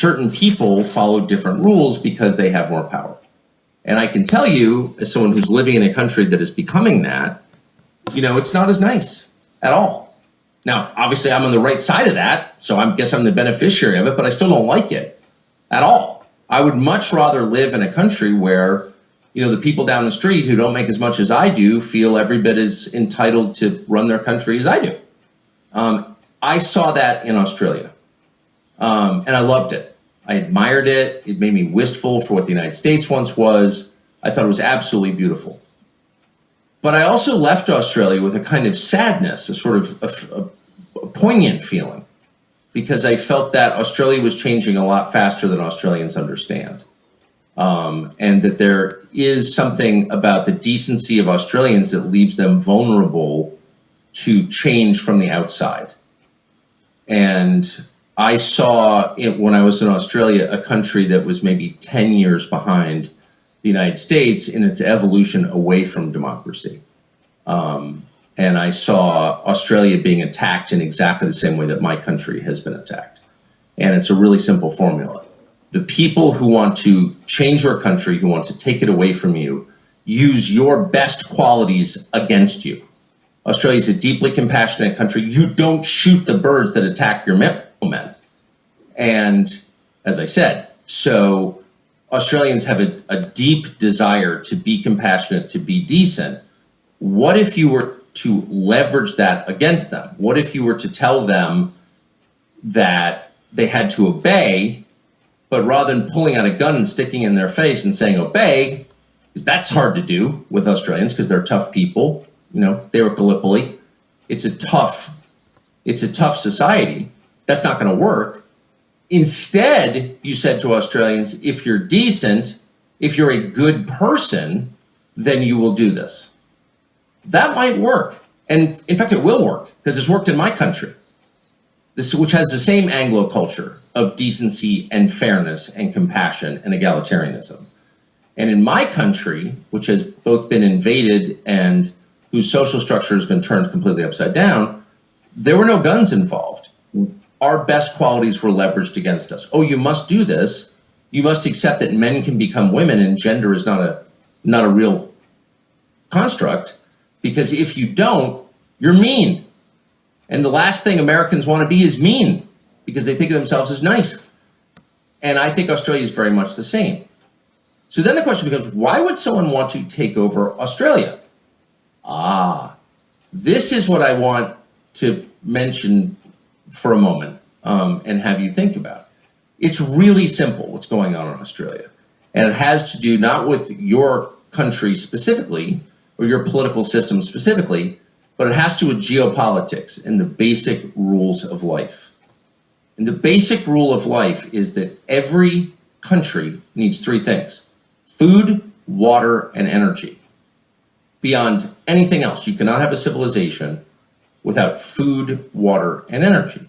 certain people follow different rules because they have more power. And I can tell you, as someone who's living in a country that is becoming that, it's not as nice at all. Now, obviously, I'm on the right side of that, so I guess I'm the beneficiary of it, but I still don't like it at all. I would much rather live in a country where, the people down the street who don't make as much as I do feel every bit as entitled to run their country as I do. I saw that in Australia, and I loved it. I admired it. It made me wistful for what the United States once was. I thought it was absolutely beautiful. But I also left Australia with a kind of sadness, a sort of a poignant feeling, because I felt that Australia was changing a lot faster than Australians understand. And that there is something about the decency of Australians that leaves them vulnerable to change from the outside. And I saw when I was in Australia, a country that was maybe 10 years behind the United States in its evolution away from democracy. And I saw Australia being attacked in exactly the same way that my country has been attacked. And it's a really simple formula. The people who want to change your country, who want to take it away from you, use your best qualities against you. Australia is a deeply compassionate country. You don't shoot the birds that attack your middlemen. And as I said, so Australians have a deep desire to be compassionate, to be decent. What if you were to leverage that against them? What if you were to tell them that they had to obey, but rather than pulling out a gun and sticking it in their face and saying obey, because that's hard to do with Australians because they're tough people, they were Gallipoli. It's a tough society. That's not going to work. Instead, you said to Australians, if you're decent, if you're a good person, then you will do this. That might work. And in fact, it will work because it's worked in my country, which has the same Anglo culture of decency and fairness and compassion and egalitarianism. And in my country, which has both been invaded and whose social structure has been turned completely upside down, there were no guns involved. Our best qualities were leveraged against us. Oh, you must do this. You must accept that men can become women and gender is not a real construct, because if you don't, you're mean. And the last thing Americans want to be is mean, because they think of themselves as nice. And I think Australia is very much the same. So then the question becomes, why would someone want to take over Australia? This is what I want to mention for a moment and have you think about. It's really simple what's going on in Australia. And it has to do not with your country specifically or your political system specifically, but it has to do with geopolitics and the basic rules of life. And the basic rule of life is that every country needs three things: food, water, and energy. Beyond anything else, you cannot have a civilization without food, water, and energy.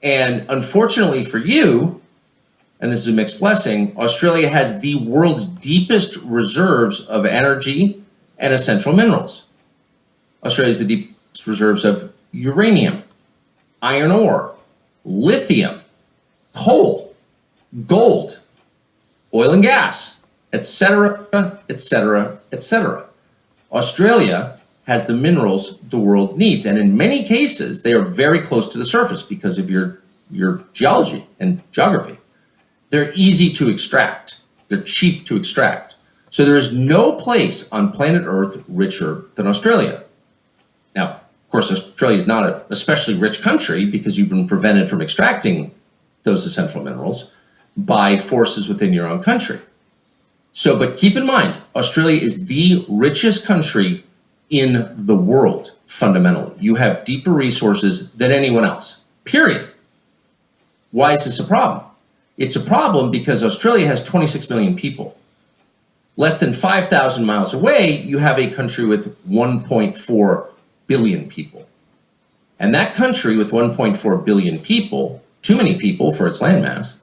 And unfortunately for you, and this is a mixed blessing, Australia has the world's deepest reserves of energy and essential minerals. Australia has the deepest reserves of uranium, iron ore, lithium, coal, gold, oil and gas, etc., etc., etc. Australia has the minerals the world needs, and in many cases, they are very close to the surface because of your geology and geography. They're easy to extract. They're cheap to extract. So there is no place on planet Earth richer than Australia. Now, of course, Australia is not an especially rich country because you've been prevented from extracting those essential minerals by forces within your own country. So, but keep in mind, Australia is the richest country in the world, fundamentally. You have deeper resources than anyone else, period. Why is this a problem? It's a problem because Australia has 26 million people. Less than 5,000 miles away, you have a country with 1.4 billion people. And that country with 1.4 billion people, too many people for its landmass,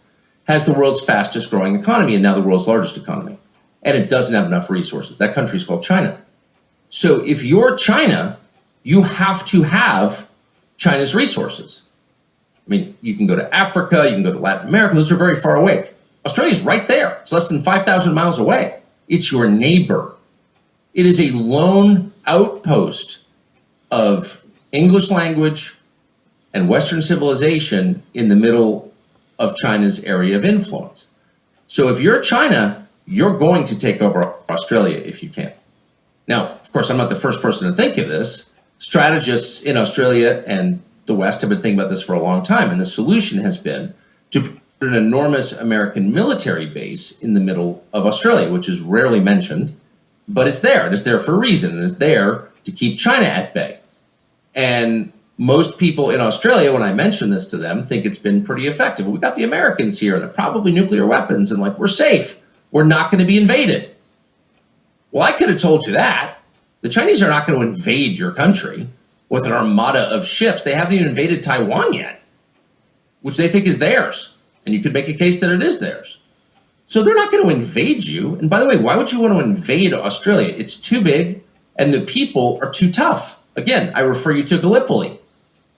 has the world's fastest growing economy and now the world's largest economy. And it doesn't have enough resources. That country is called China. So if you're China, you have to have China's resources. I mean, you can go to Africa, you can go to Latin America. Those are very far away. Australia's right there. It's less than 5,000 miles away. It's your neighbor. It is a lone outpost of English language and Western civilization in the middle of China's area of influence. So if you're China, you're going to take over Australia if you can. Now, of course, I'm not the first person to think of this. Strategists in Australia and the West have been thinking about this for a long time, and the solution has been to put an enormous American military base in the middle of Australia, which is rarely mentioned, but it's there, and it's there for a reason, and it's there to keep China at bay. And most people in Australia, when I mention this to them, think it's been pretty effective. We got the Americans here, and they're probably nuclear weapons, and like, we're safe. We're not going to be invaded. Well, I could have told you that. The Chinese are not going to invade your country with an armada of ships. They haven't even invaded Taiwan yet, which they think is theirs. And you could make a case that it is theirs. So they're not going to invade you. And by the way, why would you want to invade Australia? It's too big and the people are too tough. Again, I refer you to Gallipoli,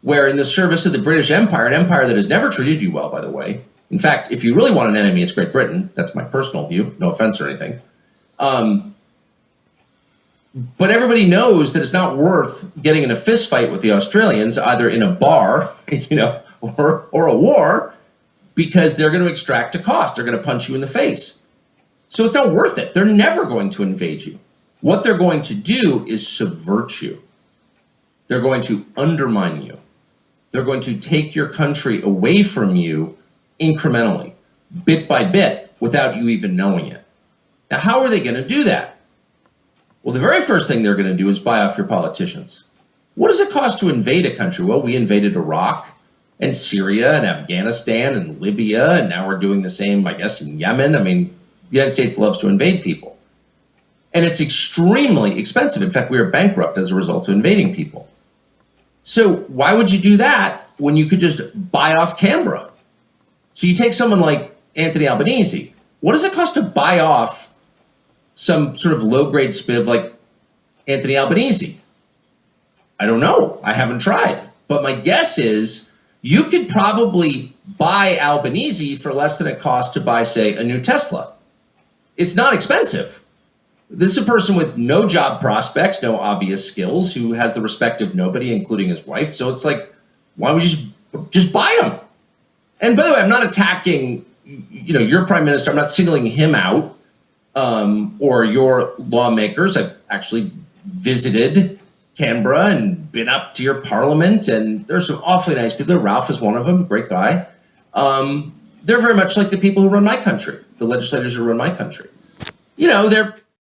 where in the service of the British Empire, an empire that has never treated you well, by the way. In fact, if you really want an enemy, it's Great Britain. That's my personal view. No offense or anything. But everybody knows that it's not worth getting in a fist fight with the Australians, either in a bar, or a war, because they're going to extract a cost. They're going to punch you in the face. So it's not worth it. They're never going to invade you. What they're going to do is subvert you. They're going to undermine you. They're going to take your country away from you incrementally, bit by bit, without you even knowing it. Now, how are they going to do that? Well, the very first thing they're going to do is buy off your politicians. What does it cost to invade a country? Well, we invaded Iraq and Syria and Afghanistan and Libya, and now we're doing the same, I guess, in Yemen. I mean, the United States loves to invade people. And it's extremely expensive. In fact, we are bankrupt as a result of invading people. So why would you do that when you could just buy off Canberra? So you take someone like Anthony Albanese. What does it cost to buy off some sort of low-grade spiv like Anthony Albanese? I don't know. I haven't tried. But my guess is you could probably buy Albanese for less than it costs to buy, say, a new Tesla. It's not expensive. This is a person with no job prospects, no obvious skills, who has the respect of nobody, including his wife. So it's like, why don't we just buy him? And by the way, I'm not attacking, your prime minister. I'm not singling him out. Or your lawmakers. I've actually visited Canberra and been up to your parliament, and there's some awfully nice people. Ralph is one of them, great guy. They're very much like the people who run my country, the legislators who run my country. They're